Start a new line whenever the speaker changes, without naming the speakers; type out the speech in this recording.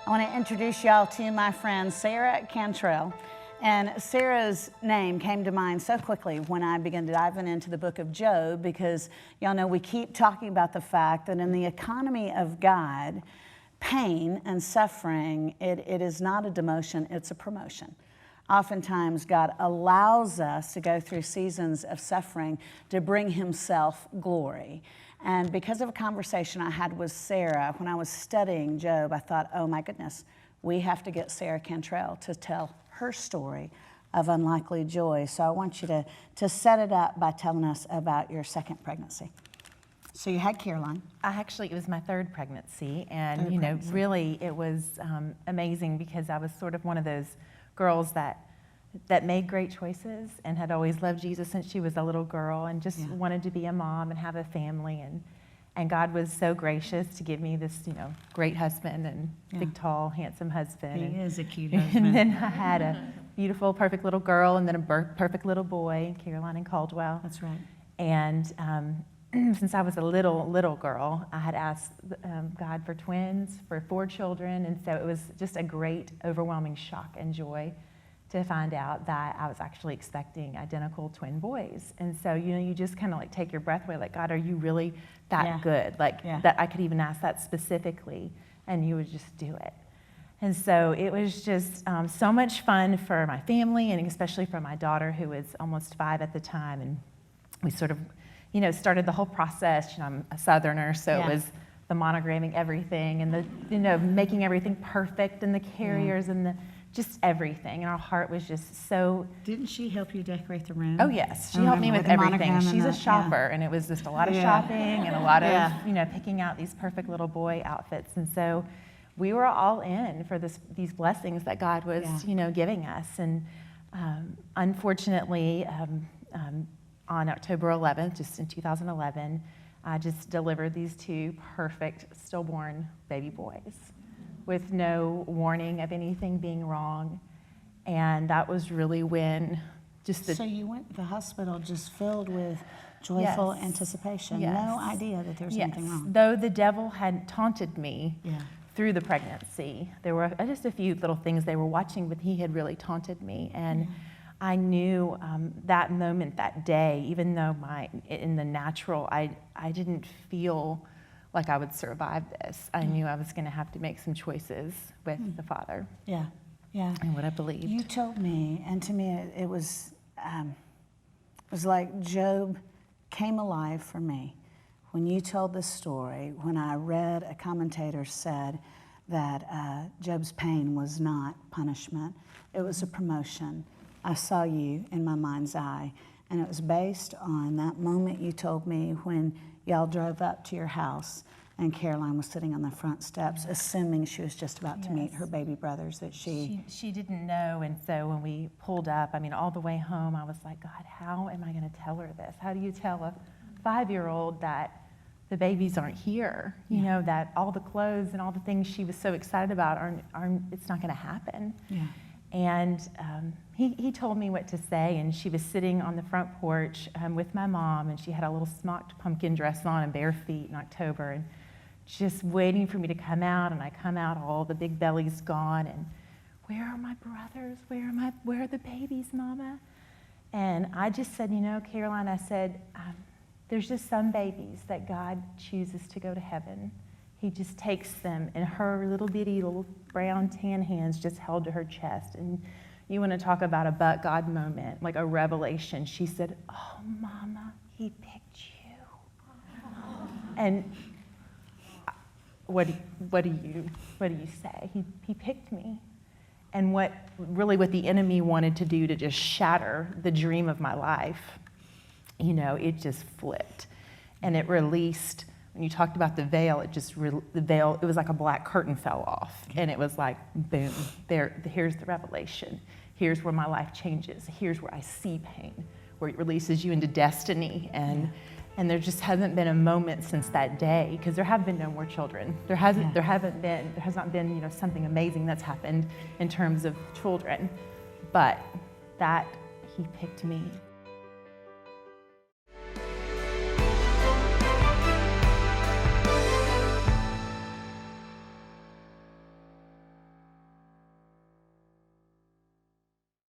I want to introduce y'all to my friend Sarah Cantrell. And Sarah's name came to mind so quickly when I began diving into the book of Job, because y'all know we keep talking about the fact that in the economy of God, pain and suffering, it is not a demotion, it's a promotion. Oftentimes, God allows us to go through seasons of suffering to bring Himself glory. And because of a conversation I had with Sarah when I was studying Job, I thought, oh my goodness, we have to get Sarah Cantrell to tell her story of unlikely joy. So I want you to set it up by telling us about your second pregnancy. So you had Caroline.
It was my third pregnancy, and really it was amazing because I was sort of one of those girls that made great choices and had always loved Jesus since she was a little girl and just wanted to be a mom and have a family, and God was so gracious to give me this, great husband and big, tall, handsome husband.
He is a cute husband.
And then I had a beautiful, perfect little girl and then a perfect little boy, Caroline and Caldwell.
That's right.
And since I was a little girl, I had asked God for twins, for 4 children, and so it was just a great, overwhelming shock and joy to find out that I was actually expecting identical twin boys. And so, you just kind of like take your breath away, like, God, are you really that good? Like that I could even ask that specifically, and you would just do it. And so it was just so much fun for my family, and especially for my daughter, who was almost 5 at the time. And we sort of, started the whole process. I'm a Southerner, so it was the monogramming everything and the, making everything perfect, and the carriers and just everything. And our heart was just so...
Didn't she help you decorate the room?
Oh, yes. She helped me with everything. She's a shopper, and it was just a lot of shopping and a lot of, picking out these perfect little boy outfits. And so we were all in for these blessings that God was, giving us. And unfortunately, on October 11th, just in 2011, I just delivered these 2 perfect stillborn baby boys with no warning of anything being wrong. And that was really when
So you went to the hospital just filled with joyful anticipation, no idea that there was anything wrong.
Though the devil had taunted me through the pregnancy. There were just a few little things they were watching, but he had really taunted me. And I knew that moment, that day, even though in the natural, I didn't feel like I would survive this. I knew I was going to have to make some choices with the Father. And what I believed.
You told me, and to me it was like Job came alive for me. When you told this story, when I read, a commentator said that Job's pain was not punishment, it was a promotion. I saw you in my mind's eye, and it was based on that moment you told me when y'all drove up to your house and Caroline was sitting on the front steps, assuming she was just about to meet her baby brothers that she
didn't know. And so when we pulled up, all the way home, I was like, God, how am I going to tell her this? How do you tell a 5-year-old that the babies aren't here? That all the clothes and all the things she was so excited about it's not going to happen. And he told me what to say, and she was sitting on the front porch with my mom, and she had a little smocked pumpkin dress on and bare feet in October, and just waiting for me to come out. And I come out, all the big belly's gone, and where are my brothers? Where are the babies, Mama? And I just said, Caroline, I said, there's just some babies that God chooses to go to heaven. He just takes them, and her little bitty, little brown tan hands just held to her chest. And you want to talk about a but God moment, like a revelation. She said, oh, Mama, He picked you. And what do you say? He picked me. And what the enemy wanted to do to just shatter the dream of my life, it just flipped. And it released. When you talked about the veil, it was like a black curtain fell off. And it was like, boom, here's the revelation. Here's where my life changes. Here's where I see pain, where it releases you into destiny. And there just hasn't been a moment since that day, because there have been no more children. There has not been, something amazing that's happened in terms of children. But that He picked me.